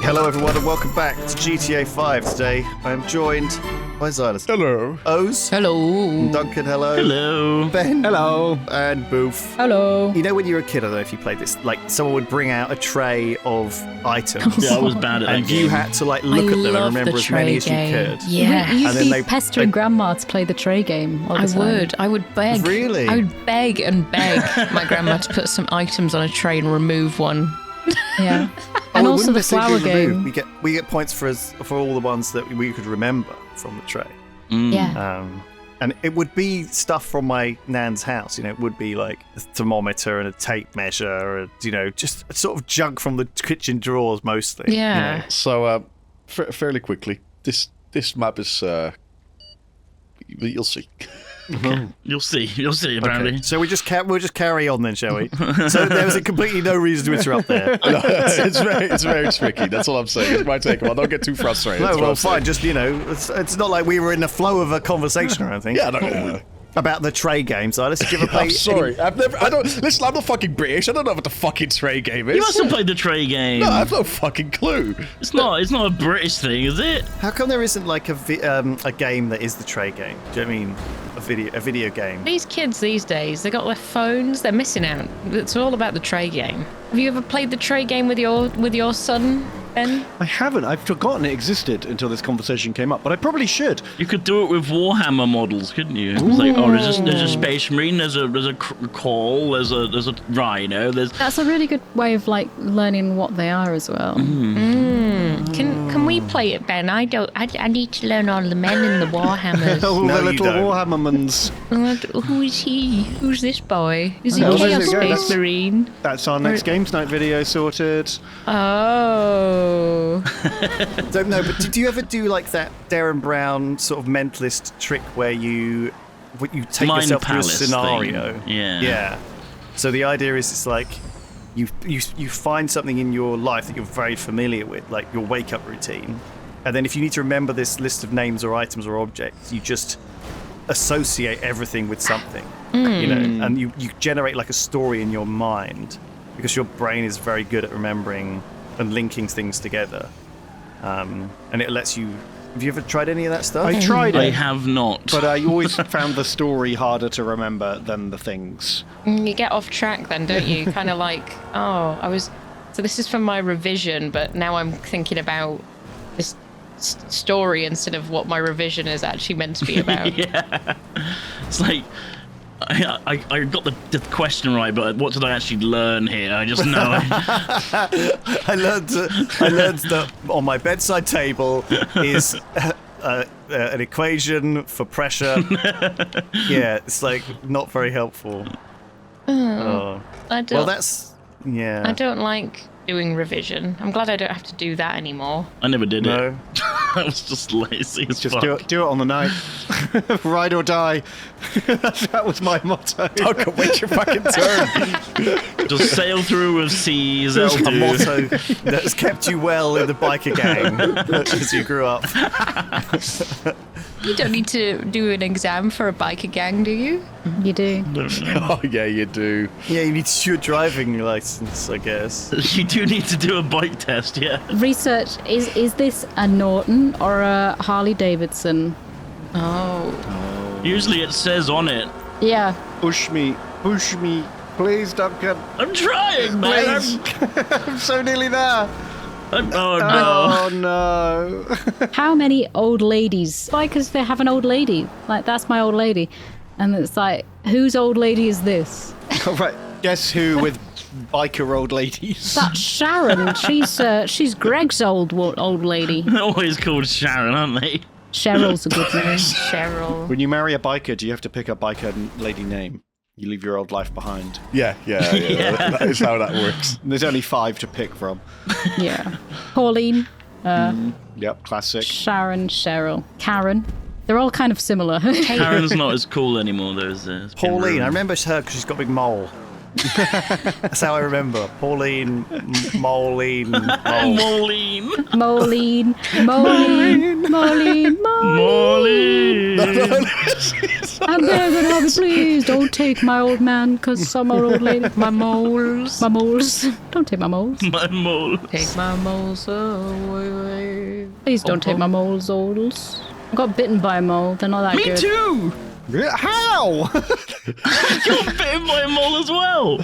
Hello everyone and welcome back to GTA 5. Today I am joined by Xylus. Hello. Oz. Hello. Duncan, hello. Hello. Ben. Hello. And Boof. Hello. You know when you were a kid, I don't know if you played this, like someone would bring out a tray of items. Yeah, I was bad at that and game. you had to like look at them and love remember the as many tray as you game. could. Yeah. And You'd then be they- pestering grandma to play the tray game all the time. I would beg. Really? I would beg and beg my grandma to put some items on a tray and remove one. Yeah. Oh, And it also wouldn't the flower necessarily remove. game. We get points for all the ones that we could remember from the tray. Yeah. And it would be stuff from my nan's house. You know, it would be like a thermometer and a tape measure, and just sort of junk from the kitchen drawers mostly. Yeah. So, fairly quickly, this map is. You'll see. You'll see. Apparently. Okay. So we'll just carry on then, shall we? So there was completely no reason to interrupt there. No, it's very tricky. That's all I'm saying. It's my take. Well, don't get too frustrated. No, That's what well, I'm saying. fine. Just it's not like we were in the flow of a conversation or anything. Yeah, no. About the tray game. So let's give a play. I'm sorry. Listen, I'm not fucking British. I don't know what the fucking tray game is. You must have played the tray game. No, I have no fucking clue. It's not a British thing, is it? How come there isn't like a game that is the tray game? Do you know what I mean a video game? These kids these days, they got their phones. They're missing out. It's all about the tray game. Have you ever played the tray game with your son, Ben? I haven't. I've forgotten it existed until this conversation came up, but I probably should. You could do it with Warhammer models, couldn't you? It's like, there's a space marine, there's a call, there's a rhino, That's a really good way of like learning what they are as well. Can we play it, Ben? I need to learn all the men in the Warhammers. All No, the you little don't. Warhammermans. Who is he? Who's this boy? Is he Oh, Chaos there you go. Space Marine? That's our next Games Night video sorted. Oh. Don't know, but did you ever do like that Darren Brown sort of mentalist trick where you take Mind yourself through a palace scenario? thing. Yeah. Yeah. So the idea is it's like you find something in your life that you're very familiar with, like your wake up routine, and then if you need to remember this list of names or items or objects, you just associate everything with something, and you generate like a story in your mind because your brain is very good at remembering and linking things together, and it lets you. Have you ever tried any of that stuff? I tried I it, have not. but I always found the story harder to remember than the things. You get off track then, don't you? Kind of like, so this is from my revision, but now I'm thinking about this story instead of what my revision is actually meant to be about. Yeah. It's like I got the question right, but what did I actually learn here? I just know. I learned that on my bedside table is an equation for pressure. Yeah, it's like not very helpful. Oh. I don't. Well, that's yeah. I don't like doing revision. I'm glad I don't have to do that anymore. I never did No. it. I was just lazy as Just fuck. do it on the night. Ride or die. That was my motto. Don't wait your fucking turn. Just sail through with seas. A That'll do. motto that has kept you well in the biker gang as you grew up. You don't need to do an exam for a biker gang, do you? You do. Oh yeah, you do. Yeah, you need to do a driving license, I guess. You do need to do a bike test, yeah. Research, is this a Norton or a Harley Davidson? Oh. Usually it says on it. Yeah. Push me, please, Duncan. I'm trying, man. Please. I'm so nearly there. Oh no. Oh no. How many old ladies? Bikers, they have an old lady. Like, that's my old lady. And it's like, whose old lady is this? All right. Guess who with biker old ladies? That's Sharon. She's Greg's old lady. They're always called Sharon, aren't they? Cheryl's a good name. Cheryl. When you marry a biker, do you have to pick a biker lady name? You leave your old life behind. Yeah. That is how that works. And there's only 5 to pick from. Yeah. Pauline, Yep, classic. Sharon, Cheryl, Karen. They're all kind of similar. Karen's not as cool anymore, though. It's been Pauline, ruined. I remember her because she's got a big mole. That's how I remember. Pauline, Moline, Mole. Moline. Moline. Moline. I'm begging of you, please don't take my old man, because I'm an old lady. My moles. My moles. Don't take my moles. My mole. Take my moles away. Please don't take my moles, olds. I got bitten by a mole. They're not that Me good. too. How? You're bitten by a mole as well.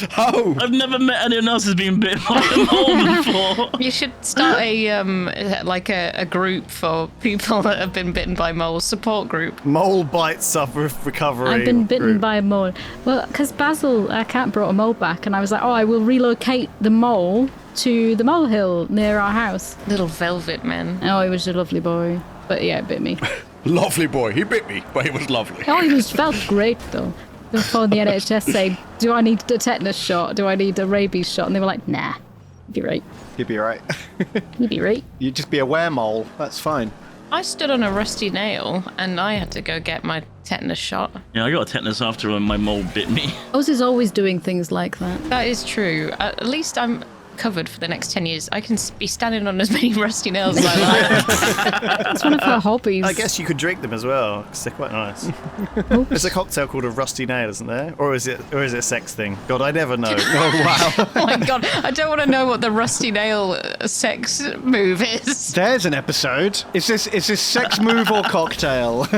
How? I've never met anyone else who's been bitten by a mole before. You should start a group for people that have been bitten by moles, support group. Mole bite suffer recovery. I've been bitten group. by a mole. Well, because Basil, our cat, brought a mole back, and I was like, oh, I will relocate the mole to the molehill near our house. Little velvet man. Oh, he was a lovely boy. But yeah, it bit me. Lovely boy. He bit me, but he was lovely. Oh, he felt great, though. They phoned the NHS saying, do I need a tetanus shot? Do I need a rabies shot? And they were like, nah, you'd be right. You'd be right. You'd be right. You'd just be a weremole. That's fine. I stood on a rusty nail and I had to go get my tetanus shot. Yeah, I got a tetanus after my mole bit me. Oz is always doing things like that. That is true. At least I'm covered for the next 10 years. I can be standing on as many rusty nails as I like. It's one of her hobbies. I guess you could drink them as well, because they're quite nice. There's a cocktail called a rusty nail, isn't there? Or is it a sex thing? God, I never know. Oh, wow. Oh my god, I don't want to know what the rusty nail sex move is. There's an episode. Is this sex move or cocktail?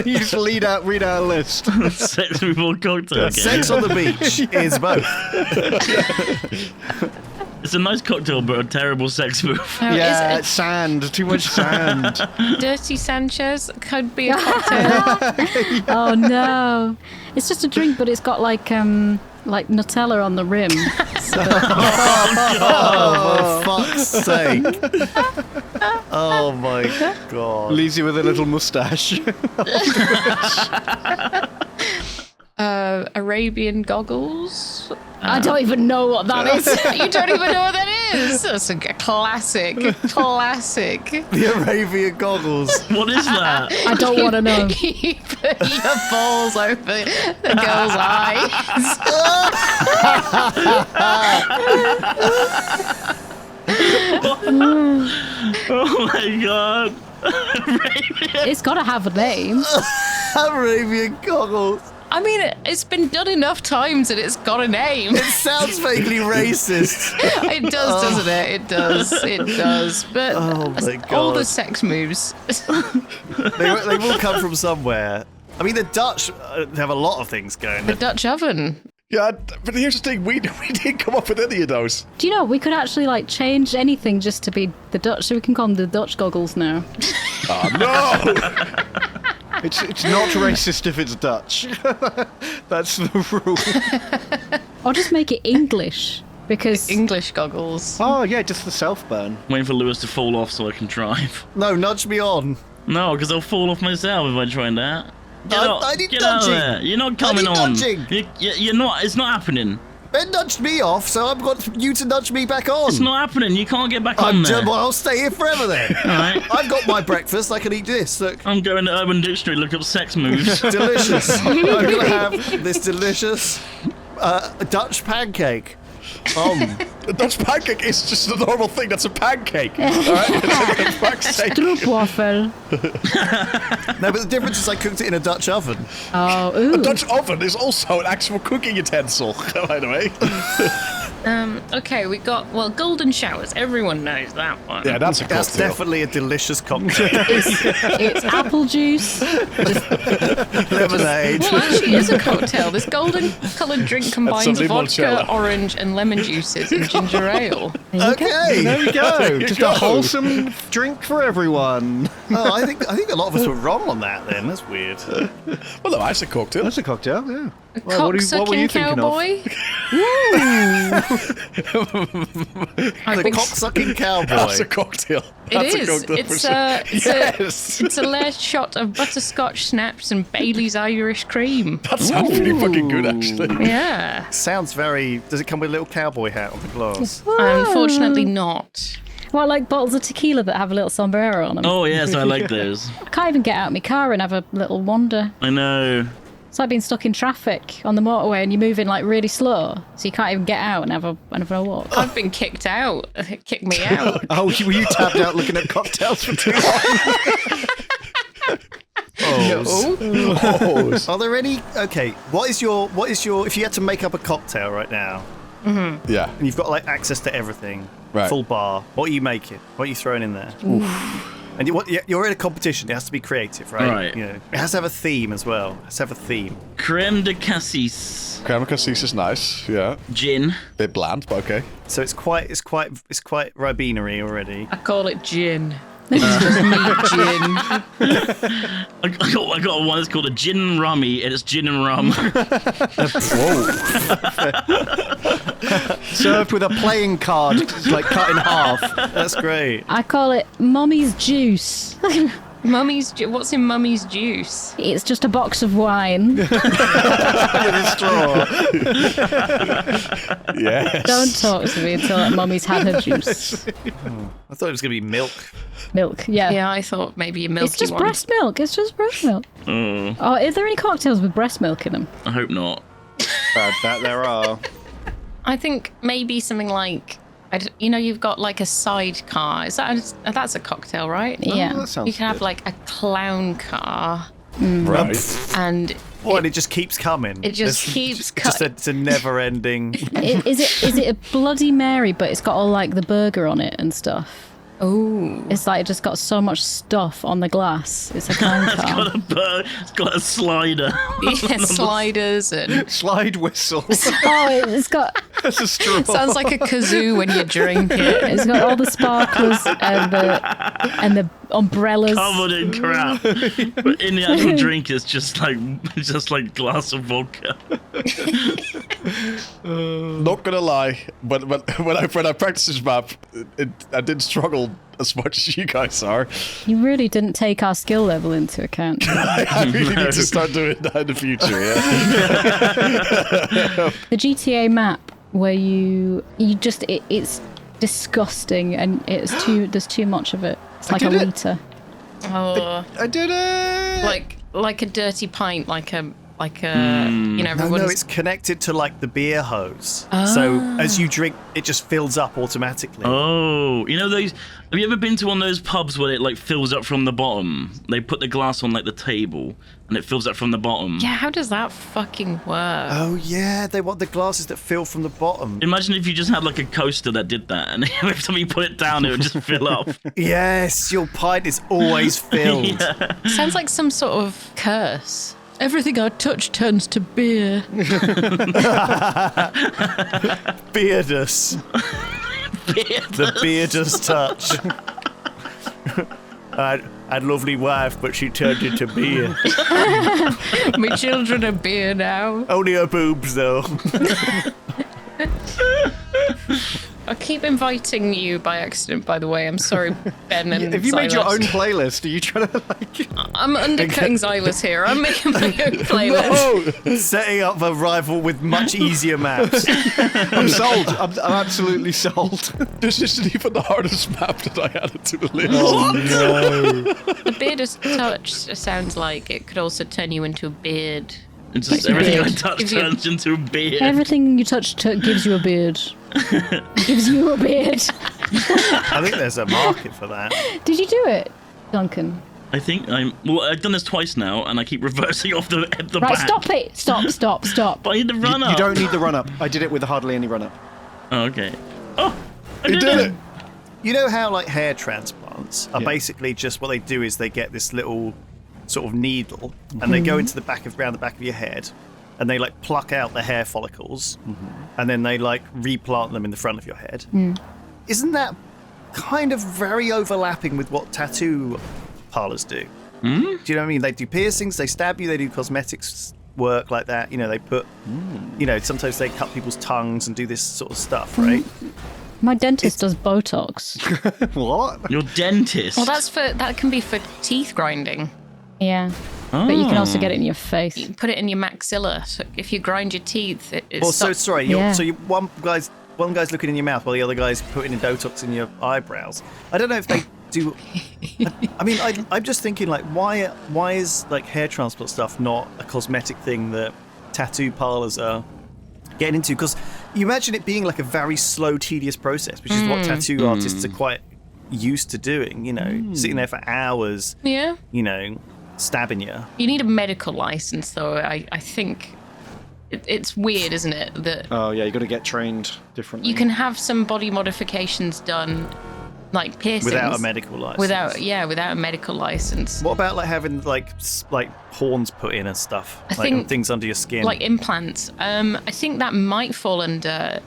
You just read out a list. Sex before cocktail. Okay. Sex on the beach is both. It's a nice cocktail, but a terrible sex move. Oh, Yeah, is sand. Too much sand. it Dirty Sanchez could be a cocktail. Oh no. It's just a drink, but it's got like Nutella on the rim. Oh, for fuck's sake. Oh my god. Leaves you with a little mustache. Arabian goggles. I don't even know what that is. You don't even know what that is. That's a classic. Classic. The Arabian goggles. What is that? I don't want to know. You put your balls over the girl's eyes. Oh my god. It's got to have a name. Arabian goggles. I mean, it's been done enough times and it's got a name. It sounds vaguely racist. It does, doesn't it? It does. It does. But Oh my all the God. sex moves. They've all come from somewhere. I mean, the Dutch have a lot of things going. The Dutch oven. Yeah, but here's the thing. We didn't come up with any of those. Do you know, we could actually like change anything just to be the Dutch, so we can call them the Dutch goggles now. Oh, no! It's not racist if it's Dutch. That's the rule. Or just make it English, because English goggles. Oh, yeah, just the self-burn. Waiting for Lewis to fall off so I can drive. No, nudge me on. No, because I'll fall off myself if I try that. I need Get out of nudging. there. You're not coming I need on. nudging. You're not. It's not happening. Ben nudged me off, so I've got you to nudge me back on. It's not happening. You can't get back on there. Well, I'll stay here forever then. Alright. I've got my breakfast. I can eat this. Look, I'm going to Urban Dictionary, look up sex moves. delicious. I'm gonna have this delicious Dutch pancake. A Dutch pancake is just a normal thing. That's a pancake. All right? For fuck's sake. Stroopwafel. No, but the difference is I cooked it in a Dutch oven. Oh, A ooh. Dutch oven is also an actual cooking utensil, by the way. Okay, we got, golden showers. Everyone knows that one. Yeah, that's a That's cocktail. definitely a delicious cocktail. It's apple juice. Lemonade. Well, actually, it's a cocktail. This golden-coloured drink combines some vodka, limoncello. orange, and lemon juices and ginger ale. Okay. There we go. There you Just go. a wholesome drink for everyone. Oh, I think a lot of us were wrong on that. Then that's weird. Well, no, that's a cocktail. That's a cocktail, yeah. A Well, what were you cock-sucking thinking of? cowboy. The cock-sucking cowboy. That's a cocktail. It That's is. a cocktail for It's sure. Yes. it's a layered shot of butterscotch snaps and Bailey's Irish cream. That sounds pretty fucking good, actually. Yeah. Sounds very. Does it come with a little cowboy hat on the glass? Unfortunately not. Well, like bottles of tequila that have a little sombrero on them. Oh, yes, I like those. I can't even get out of my car and have a little wander. I know. It's like being stuck in traffic on the motorway and you're moving like really slow, so you can't even get out and have a walk. I've been kicked out. Kicked me out. Oh, were you tapped out looking at cocktails for too long? Oh. Are there any? Okay, what is your? If you had to make up a cocktail right now, Yeah. and you've got like access to everything, Right. full bar, what are you making? What are you throwing in there? And you're in a competition. It has to be creative, right? Right. You know, it has to have a theme as well. It has to have a theme. Creme de cassis. Creme cassis is nice. Yeah. Gin. Bit bland, but okay. So it's quite Ribenery already. I call it gin. It's just me, gin. I got one that's called a gin and rummy, and it's gin and rum. Served with a playing card, like cut in half. That's great. I call it Mummy's Juice. What's in Mummy's juice? It's just a box of wine. With a straw. Yes. Don't talk to me until like, Mummy's had her juice. I thought it was gonna be milk. Milk, yeah. Yeah, I thought maybe a milky It's just one. breast milk. It's just breast milk. Oh, are there any cocktails with breast milk in them? I hope not. That there are. I think maybe something like, you've got like a sidecar. That's a cocktail, right? Yeah. That sounds You can have good. like a clown car, Right. and What? It just keeps coming. It just keeps It's a never-ending. Is it a Bloody Mary, but it's got all like the burger on it and stuff? oh, It's like it just got so much stuff on the glass. It's a clown car. It's got a slider. yeah, sliders and Slide whistle. Oh, it's got That's a straw. sounds like a kazoo when you drink it. it's got all the sparklers and the umbrellas. Covered in crap. But in the actual drink, it's just like glass of vodka. Not gonna lie, but when I practiced this map, I didn't struggle as much as you guys are. You really didn't take our skill level into account. I really need to start doing that in the future. Yeah. The GTA map where it's disgusting and there's too much of it. It's like a did it. liter. Oh, I did it. like a dirty pint, like a No, everyone's. it's connected to like the beer hose. So as you drink, it just fills up automatically. Oh, you know those? Have you ever been to one of those pubs where it like fills up from the bottom? They put the glass on like the table, and it fills up from the bottom. Yeah, how does that fucking work? Oh yeah, they want the glasses that fill from the bottom. Imagine if you just had like a coaster that did that, and every time you put it down, it would just fill up. Yes, your pint is always filled. Sounds like some sort of curse. Everything I touch turns to beer. Beardus. The beardus touch. I had a lovely wife, but she turned into beer. My children are beer now. Only her boobs, though. I keep inviting you by accident, by the way. I'm sorry, Ben and Have you made your Silas. own playlist? Are you trying to like? I'm undercutting Silas here. I'm making my own playlist. Setting up a rival with much easier maps. I'm sold. I'm absolutely sold. This isn't even the hardest map that I added to the list. The beardus touch sounds like it could also turn you into a beard. It's just Like everything I beard. touch Gives you- turns into a beard. Everything you touch gives you a beard. Gives you a beard. I think there's a market for that. Did you do it, Duncan? I think I've done this twice now, and I keep reversing off the Right, back. stop it. Stop. But I need to run up. You don't need the run up. I did it with hardly any run up. Oh, okay. Oh, I He did it. You know how like hair transplants are Yeah. basically just what they do is they get this little sort of needle and they go into round the back of your head and they like pluck out the hair follicles and then they like replant them in the front of your head. Isn't that kind of very overlapping with what tattoo parlors do? Do you know what I mean? They do piercings, they stab you, they do cosmetics work like that. You know, they put, you know, sometimes they cut people's tongues and do this sort of stuff, right? My dentist does Botox. What? Your dentist. Well, that can be for teeth grinding. Yeah. But you can also get it in your face. You can put it in your maxilla. So if you grind your teeth, it Well, so stops. sorry. Yeah. One guy's looking in your mouth while the other guy's putting in Botox in your eyebrows. I don't know if they do. I mean, I'm just thinking like, why is like hair transplant stuff not a cosmetic thing that tattoo parlors are getting into? Because you imagine it being like a very slow, tedious process, which is what tattoo artists are quite used to doing. You know, sitting there for hours. Yeah. You know, stabbing you. You need a medical license, though. I think it's weird, isn't it? That Oh yeah, you got to get trained differently. you can have some body modifications done, like piercings, Without a medical license. without a medical license. What about like having like horns put in and stuff, I like think- things under your skin? Like implants. I think that might fall under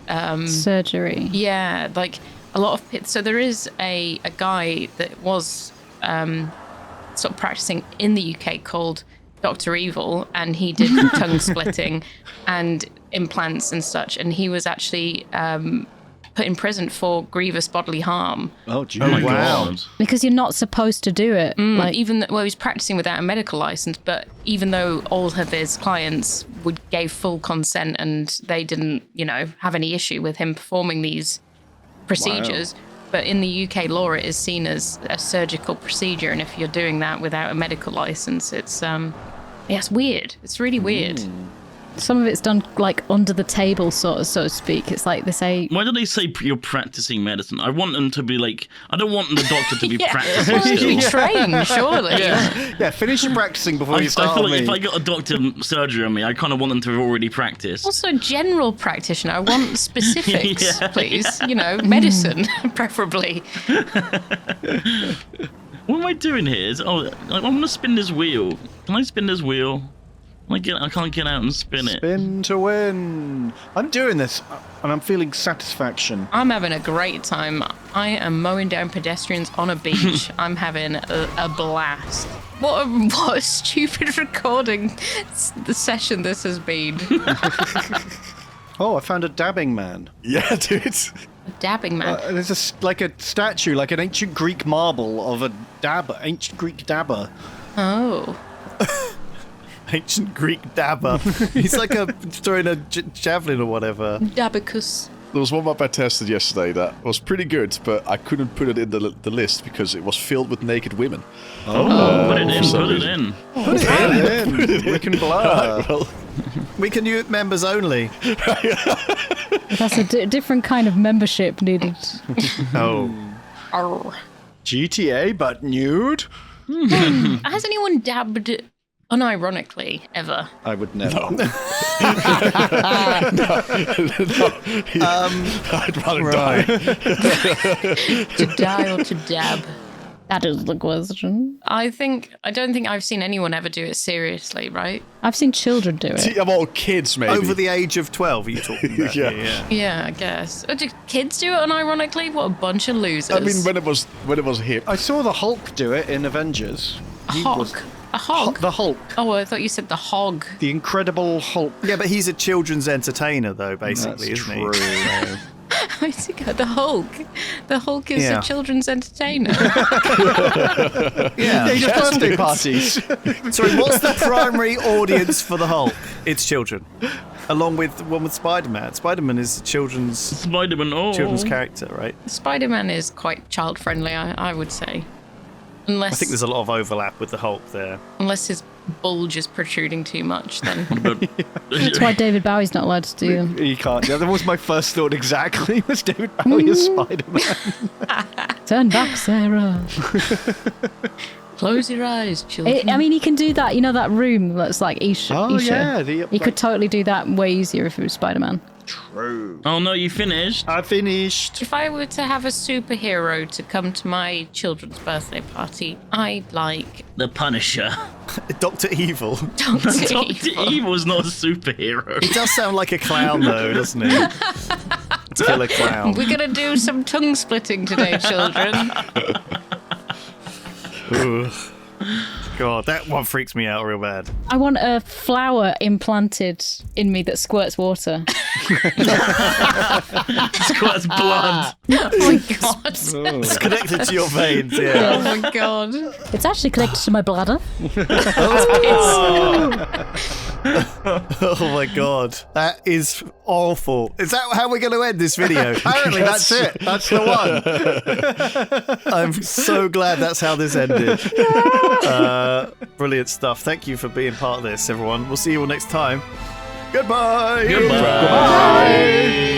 Surgery. yeah, like a lot of so there is a guy that was sort of practicing in the UK called Dr. Evil, and he did tongue splitting and implants and such, and he was actually put in prison for grievous bodily harm. Oh, geez. Oh my Wow. god. Because you're not supposed to do it. Like, Even though, well, he was practicing without a medical license, but even though all of his clients gave full consent and they didn't, have any issue with him performing these procedures. But in the UK law, it is seen as a surgical procedure, and if you're doing that without a medical license, it's it's weird. It's really weird. some of it's done like under the table, so to speak. It's like they say. Why do they say you're practicing medicine? I want them to be like. I don't want the doctor to be Yeah, practicing well, you should be still. trained, surely. Yeah, finish your practicing before you I start feel on like if me. I got a doctor surgery on me, I kind of want them to have already practiced. Also, general practitioner. I want specifics, Yeah, please. Medicine, preferably. What am I doing here? I want to spin this wheel. Can I spin this wheel? I can't get out and spin it. Spin to win. I'm doing this, and I'm feeling satisfaction. I'm having a great time. I am mowing down pedestrians on a beach. I'm having a blast. What a stupid recording session this has been. Oh, I found a dabbing man. Yeah, dude. Dabbing man. There's like a statue, like an ancient Greek marble of a dabber, ancient Greek dabber. Oh. Ancient Greek dabber. He's like throwing a javelin or whatever. Dabicus. There was one map I tested yesterday that was pretty good, but I couldn't put it in the list because it was filled with naked women. Oh, put it in. some Put it reason. in. Put it in. We can blur. Well, We can use members only. That's a different kind of membership needed. Oh. Arr. GTA, but nude? Has anyone dabbed unironically ever? I would never. I'd rather die. To die or to dab? That is the question. I don't think I've seen anyone ever do it seriously, right? I've seen children do it. See, I'm all kids, maybe. Over the age of 12, are you talking about? Yeah. Yeah, I guess. Do kids do it unironically? What a bunch of losers. I mean, when it was hip. I saw the Hulk do it in Avengers. a hog. A hog? The Hulk. Oh, I thought you said the hog. The Incredible Hulk. Yeah, but he's a children's entertainer, though, basically, That's isn't true. he? I think the Hulk. The Hulk is Yeah. a children's entertainer. Yeah. They do birthday parties. Sorry, what's the primary audience for the Hulk? It's children. Along with the one with Spider-Man. Spider-Man is a children's Spider-Man. character, right? Spider-Man is quite child-friendly, I would say. Unless, I think there's a lot of overlap with the Hulk there. unless his bulge is protruding too much, then. That's why David Bowie's not allowed to do them. You can't. Yeah, that was my first thought exactly. Was David Bowie as Spider-Man? Turn back, Sarah. Close your eyes, children. I mean, he can do that. You know that room that's like Isha. Oh, Isha? yeah, He could totally do that way easier if he was Spider-Man. True. Oh no, you finished. I finished. If I were to have a superhero to come to my children's birthday party, I'd like The Punisher. Dr. Evil. Dr. Dr. Evil. Evil's not a superhero. He does sound like a clown, though, doesn't he? Killer clown. We're gonna do some tongue splitting today, children. Ugh. God, that one freaks me out real bad. I want a flower implanted in me that squirts water. Squirts blood. Oh my god. It's connected to your veins, yeah. Oh my god. It's actually connected to my bladder. Oh my god. That is awful. Is that how we're going to end this video? Apparently, that's it. That's the one. I'm so glad that's how this ended. Brilliant stuff. Thank you for being part of this, everyone. We'll see you all next time. Goodbye. Goodbye.